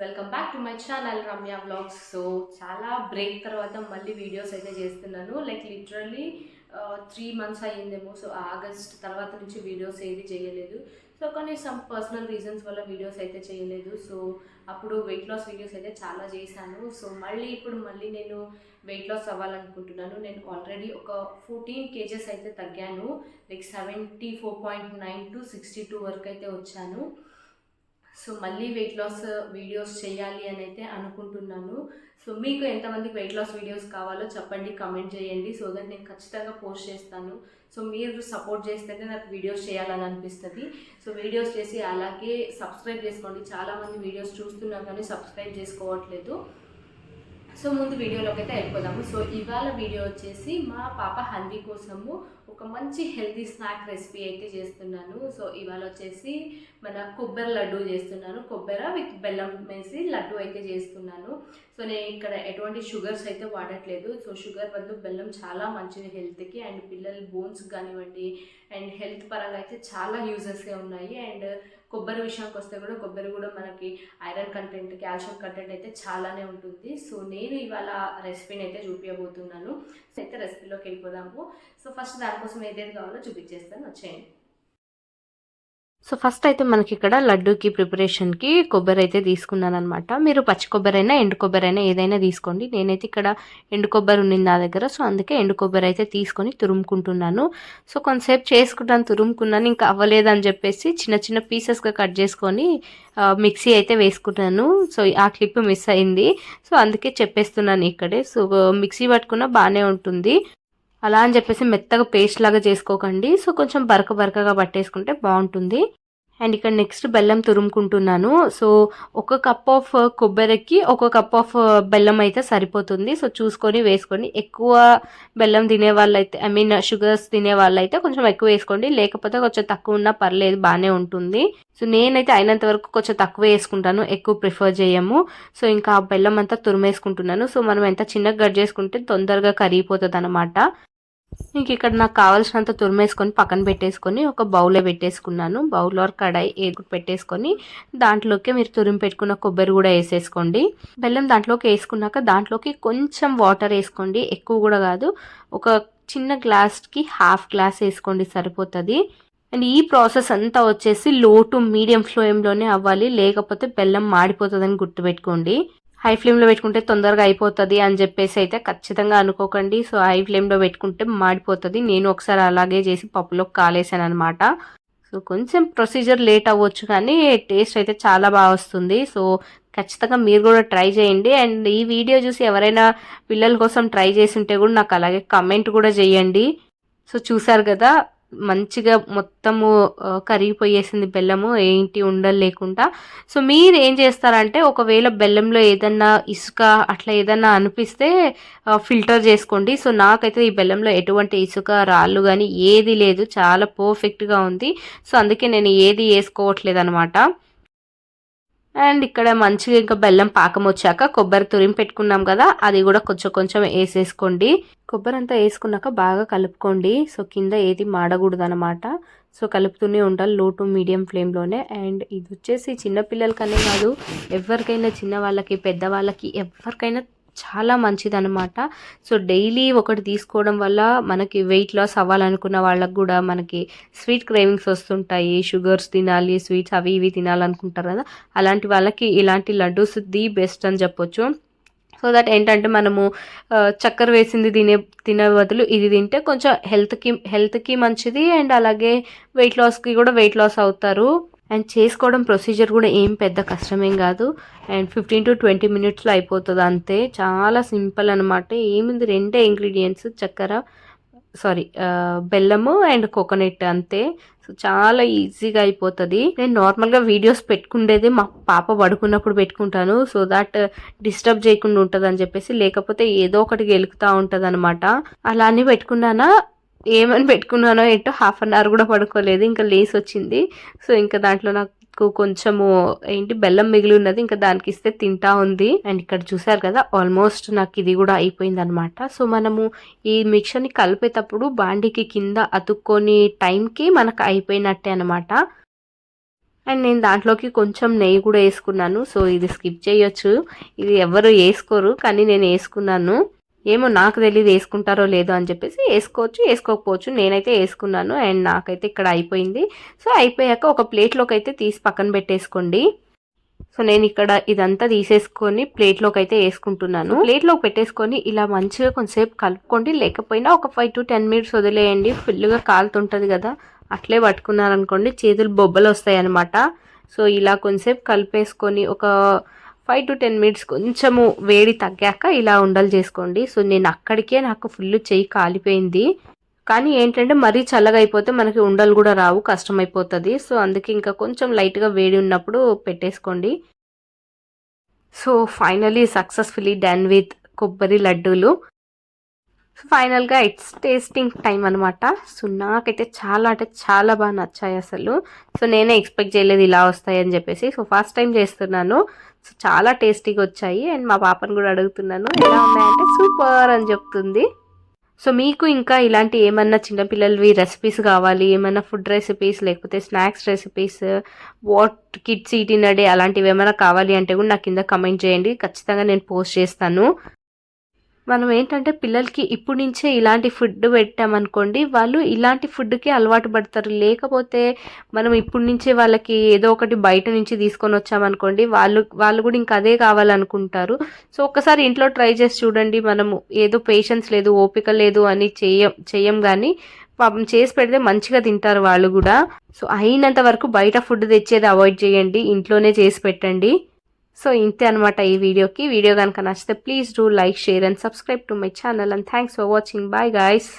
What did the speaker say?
Welcome back to my channel Ramya vlogs. So చాలా break తర్వాత మళ్ళీ వీడియోస్ అయితే చేస్తున్నాను. లైక్ లిటరల్లీ 3 months అయ్యిందేమో. సో ఆగస్ట్ తర్వాత నుంచి వీడియోస్ ఏది చేయలేదు. సో కానీ సమ్ పర్సనల్ రీజన్స్ వల్ల వీడియోస్ అయితే చేయలేదు. సో అప్పుడు వెయిట్ లాస్ వీడియోస్ అయితే చాలా చేశాను. సో ఇప్పుడు నేను వెయిట్ లాస్ అవ్వాలనుకుంటున్నాను. నేను ఆల్రెడీ ఒక 14 kgs అయితే తగ్గాను. లైక్ 74.9 to 62 వరకు అయితే వచ్చాను. సో మళ్ళీ వెయిట్ లాస్ వీడియోస్ చేయాలి అని అయితే అనుకుంటున్నాను. సో మీకు ఎంతమందికి వెయిట్ లాస్ వీడియోస్ కావాలో చెప్పండి, కమెంట్ చేయండి. సో దట్ నేను ఖచ్చితంగా పోస్ట్ చేస్తాను. సో మీరు సపోర్ట్ చేస్తేనే నాకు వీడియోస్ చేయాలని అనిపిస్తుంది. సో వీడియోస్ చేసి అలాగే సబ్స్క్రైబ్ చేసుకోండి. చాలామంది వీడియోస్ చూస్తున్నారు కానీ సబ్స్క్రైబ్ చేసుకోవట్లేదు. సో ముందు వీడియోలోకి అయితే వెళ్ళిపోదాము. సో ఇవాళ వీడియో వచ్చేసి మా పాప హన్వి కోసము ఒక మంచి హెల్తీ స్నాక్ రెసిపీ అయితే చేస్తున్నాను. సో ఇవాళ వచ్చేసి మన కొబ్బరి లడ్డు చేస్తున్నాను. కొబ్బరి విత్ బెల్లం వేసి లడ్డు అయితే చేస్తున్నాను. సో నేను ఇక్కడ ఎటువంటి షుగర్స్ అయితే వాడట్లేదు. సో షుగర్ బదులు బెల్లం చాలా మంచిది హెల్త్కి, అండ్ పిల్లల బోన్స్ కానివ్వండి అండ్ హెల్త్ పరంగా అయితే చాలా యూజెస్గా ఉన్నాయి. అండ్ కొబ్బరి విషయానికి వస్తే కూడా కొబ్బరి కూడా మనకి ఐరన్ కంటెంట్, కాల్షియం కంటెంట్ అయితే చాలానే ఉంటుంది. సో నేను ఇవాళ రెసిపీని అయితే చూపించబోతున్నాను. సో అయితే రెసిపీలోకి వెళ్ళిపోదాము. సో ఫస్ట్ దానికోసం ఏదేది కావాలో చూపించేస్తాను, వచ్చేయండి. సో ఫస్ట్ అయితే మనకి ఇక్కడ లడ్డూకి ప్రిపరేషన్కి కొబ్బరి అయితే తీసుకున్నాను అనమాట. మీరు పచ్చి కొబ్బరి అయినా ఎండు కొబ్బరి అయినా ఏదైనా తీసుకోండి. నేనైతే ఇక్కడ ఎండు కొబ్బరి ఉంది నా దగ్గర. సో అందుకే ఎండు కొబ్బరి అయితే తీసుకొని తురుముకుంటున్నాను. సో కొంతసేపు చేసుకుంటాను, తురుముకున్నాను, ఇంకా అవ్వలేదని చెప్పేసి చిన్న చిన్న పీసెస్గా కట్ చేసుకొని మిక్సీ అయితే వేసుకున్నాను. సో ఆ క్లిప్ మిస్ అయింది. సో అందుకే చెప్పేస్తున్నాను ఇక్కడే. సో మిక్సీ పట్టుకున్నా బాగానే ఉంటుంది. అలా అని చెప్పేసి మెత్తగా పేస్ట్ లాగా చేసుకోకండి. సో కొంచెం బరకగా పట్టేసుకుంటే బాగుంటుంది. అండ్ ఇక్కడ నెక్స్ట్ బెల్లం తురుముకుంటున్నాను. సో 1 కప్ ఆఫ్ కొబ్బరికి 1 కప్ ఆఫ్ బెల్లం అయితే సరిపోతుంది. సో చూసుకొని వేసుకొని, ఎక్కువ బెల్లం తినే వాళ్ళైతే షుగర్స్ తినే వాళ్ళైతే కొంచెం ఎక్కువ వేసుకోండి, లేకపోతే కొంచెం తక్కువ ఉన్నా పర్లేదు, బాగానే ఉంటుంది. సో నేనైతే అయినంత వరకు కొంచెం తక్కువ వేసుకుంటాను, ఎక్కువ ప్రిఫర్ చేయము. సో ఇంకా ఆ బెల్లం అంతా తురిమేసుకుంటున్నాను. సో మనం ఎంత చిన్నగా కట్ చేసుకుంటే తొందరగా కరిగిపోతుంది అనమాట. ఇంక ఇక్కడ నాకు కావాల్సినంత తురిమేసుకొని పక్కన పెట్టేసుకొని ఒక బౌల్లో పెట్టేసుకున్నాను. బౌల్లో కడాయి పెట్టేసుకొని దాంట్లోకి మీరు తురిమి పెట్టుకున్న కొబ్బరి కూడా వేసేసుకోండి. బెల్లం దాంట్లోకి వేసుకున్నాక దాంట్లోకి కొంచెం వాటర్ వేసుకోండి, ఎక్కువ కూడా కాదు. ఒక చిన్న గ్లాస్కి 1/2 గ్లాస్ వేసుకోండి, సరిపోతుంది. అండ్ ఈ ప్రాసెస్ అంతా వచ్చేసి లో టు మీడియం ఫ్లేమ్లోనే అవ్వాలి, లేకపోతే బెల్లం మాడిపోతుందని గుర్తుపెట్టుకోండి. హై ఫ్లేమ్లో పెట్టుకుంటే తొందరగా అయిపోతుంది అని చెప్పేసి అయితే ఖచ్చితంగా అనుకోకండి. సో హై ఫ్లేమ్లో పెట్టుకుంటే మాడిపోతుంది. నేను ఒకసారి అలాగే చేసి పప్పులోకి కాలేసాను అనమాట. సో కొంచెం ప్రొసీజర్ లేట్ అవ్వచ్చు కానీ టేస్ట్ అయితే చాలా బాగా వస్తుంది. సో ఖచ్చితంగా మీరు కూడా ట్రై చేయండి. అండ్ ఈ వీడియో చూసి ఎవరైనా పిల్లల కోసం ట్రై చేసి ఉంటే కూడా నాకు అలాగే కమెంట్ కూడా చేయండి. సో చూసారు కదా, మంచిగా మొత్తము కరిగిపోయేసింది బెల్లము, ఏంటి ఉండలు లేకుండా. సో మీరు ఏం చేస్తారంటే ఒకవేళ బెల్లంలో ఏదన్నా ఇసుక అట్లా ఏదన్నా అనిపిస్తే ఫిల్టర్ చేసుకోండి. సో నాకైతే ఈ బెల్లంలో ఎటువంటి ఇసుక, రాళ్ళు కానీ ఏది లేదు, చాలా పర్ఫెక్ట్గా ఉంది. సో అందుకే నేను ఏది వేసుకోవట్లేదు అనమాట. అండ్ ఇక్కడ మంచిగా ఇంకా బెల్లం పాకం వచ్చాక కొబ్బరి తురిమి పెట్టుకున్నాం కదా, అది కూడా కొంచెం కొంచెం వేసేసుకోండి. కొబ్బరి అంతా వేసుకున్నాక బాగా కలుపుకోండి. సో కింద ఏది మాడకూడదు అనమాట. సో కలుపుతూనే ఉండాలి లో టు మీడియం ఫ్లేమ్లోనే. అండ్ ఇది వచ్చేసి చిన్నపిల్లలకనే కాదు, ఎవరికైనా, చిన్న వాళ్ళకి, పెద్దవాళ్ళకి, ఎవరికైనా చాలా మంచిదన్నమాట. సో డైలీ ఒకటి తీసుకోవడం వల్ల మనకి వెయిట్ లాస్ అవ్వాలనుకున్న వాళ్ళకు కూడా మనకి స్వీట్ క్రేవింగ్స్ వస్తుంటాయి, షుగర్స్ తినాలి, స్వీట్స్ అవి ఇవి తినాలనుకుంటారు కదా, అలాంటి వాళ్ళకి ఇలాంటి లడ్డూస్ ది బెస్ట్ అని చెప్పొచ్చు. సో దట్ ఏంటంటే మనము చక్కెర వేసింది తినే బదులు ఇది తింటే కొంచెం హెల్త్కి మంచిది. అండ్ అలాగే వెయిట్ లాస్ అవుతారు. అండ్ చేసుకోవడం ప్రొసీజర్ కూడా ఏం పెద్ద కష్టమేం కాదు. అండ్ 15 to 20 minutesలో అయిపోతుంది అంతే. చాలా సింపుల్ అనమాట. ఏముంది, 2 ఇంగ్రీడియంట్స్, బెల్లము అండ్ కోకోనట్, అంతే. సో చాలా ఈజీగా అయిపోతుంది. నేను నార్మల్గా వీడియోస్ పెట్టుకుండేది మా పాప పడుకున్నప్పుడు పెట్టుకుంటాను, సో దాట్ డిస్టర్బ్ చేయకుండా ఉంటుంది అని చెప్పేసి. లేకపోతే ఏదో ఒకటి గెలుకుతూ ఉంటుంది అనమాట. అలా అని పెట్టుకున్నానా, ఏమని పెట్టుకున్నానో ఏంటో 1/2 hour కూడా పడుకోలేదు, ఇంకా లేసి వచ్చింది. సో ఇంకా దాంట్లో నాకు కొంచెము బెల్లం మిగిలి ఉన్నది, ఇంకా దానికి ఇస్తే తింటా ఉంది. అండ్ ఇక్కడ చూసారు కదా, ఆల్మోస్ట్ నాకు ఇది కూడా అయిపోయింది అనమాట. సో మనము ఈ మిక్చర్ని కలిపేటప్పుడు బాండికి కింద అతుక్కొని టైంకి మనకు అయిపోయినట్టే అనమాట. అండ్ నేను దాంట్లోకి కొంచెం నెయ్యి కూడా వేసుకున్నాను. సో ఇది స్కిప్ చేయొచ్చు, ఇది ఎవరు వేసుకోరు, కానీ నేను వేసుకున్నాను. ఏమో నాకు తెలియదు వేసుకుంటారో లేదో అని చెప్పేసి, వేసుకోవచ్చు వేసుకోకపోవచ్చు, నేనైతే వేసుకున్నాను. అండ్ నాకైతే ఇక్కడ అయిపోయింది. సో అయిపోయాక ఒక ప్లేట్లోకి అయితే తీసి పక్కన పెట్టేసుకోండి. సో నేను ఇక్కడ ఇదంతా తీసేసుకొని ప్లేట్లోకి అయితే వేసుకుంటున్నాను. ప్లేట్లోకి పెట్టేసుకొని ఇలా మంచిగా కొంచెంసేపు కలుపుకోండి, లేకపోయినా ఒక 5 to 10 minutes వదిలేయండి. ఫుల్గా కాలుతుంటుంది కదా, అట్లే పట్టుకున్నారనుకోండి చేతులు బొబ్బలు వస్తాయి అనమాట. సో ఇలా కొంచెంసేపు కలిపేసుకొని ఒక 5 to 10 minutes కొంచెము వేడి తగ్గాక ఇలా ఉండలు చేసుకోండి. సో నేను అక్కడికే నాకు ఫుల్ చెయ్యి కాలిపోయింది. కానీ ఏంటంటే మరీ చల్లగా అయిపోతే మనకి ఉండలు కూడా రావు, కష్టమైపోతుంది. సో అందుకే ఇంకా కొంచెం లైట్గా వేడి ఉన్నప్పుడు పెట్టేసుకోండి. So finally successfully done with కొబ్బరి లడ్డూలు. ఫైనల్గా ఇట్స్ టేస్టింగ్ టైం అనమాట. సో నాకైతే చాలా అంటే చాలా బాగా నచ్చాయి అసలు. సో నేనే ఎక్స్పెక్ట్ చేయలేదు ఇలా వస్తాయని చెప్పేసి. సో ఫస్ట్ టైం చేస్తున్నాను. సో చాలా టేస్టీగా వచ్చాయి. అండ్ మా పాపను కూడా అడుగుతున్నాను ఎలా ఉన్నాయంటే సూపర్ అని చెప్తుంది. సో మీకు ఇంకా ఇలాంటి ఏమన్నా చిన్నపిల్లలవి రెసిపీస్ కావాలి, ఏమైనా ఫుడ్ రెసిపీస్ లేకపోతే snacks recipes, what kids eat in a day అలాంటివి ఏమైనా కావాలి అంటే కూడా నాకు కింద కమెంట్ చేయండి, ఖచ్చితంగా నేను పోస్ట్ చేస్తాను. మనం ఏంటంటే పిల్లలకి ఇప్పుడు నుంచే ఇలాంటి ఫుడ్ పెట్టామనుకోండి, వాళ్ళు ఇలాంటి ఫుడ్కి అలవాటు పడతారు. లేకపోతే మనం ఇప్పుడు నుంచే వాళ్ళకి ఏదో ఒకటి బయట నుంచి తీసుకొని వచ్చామనుకోండి, వాళ్ళు కూడా ఇంకా అదే కావాలనుకుంటారు. సో ఒక్కసారి ఇంట్లో ట్రై చేసి చూడండి. మనము ఏదో పేషెన్స్ లేదు, ఓపిక లేదు అని చెయ్యం కానీ పాపం చేసి పెడితే మంచిగా తింటారు వాళ్ళు కూడా. సో అయినంత వరకు బయట ఫుడ్ తెచ్చేది అవాయిడ్ చేయండి, ఇంట్లోనే చేసి పెట్టండి. సో ఇంతే అనమాట ఈ వీడియోకి. వీడియో కనుక నచ్చితే please do like, share and subscribe to my channel. And thanks for watching. Bye guys.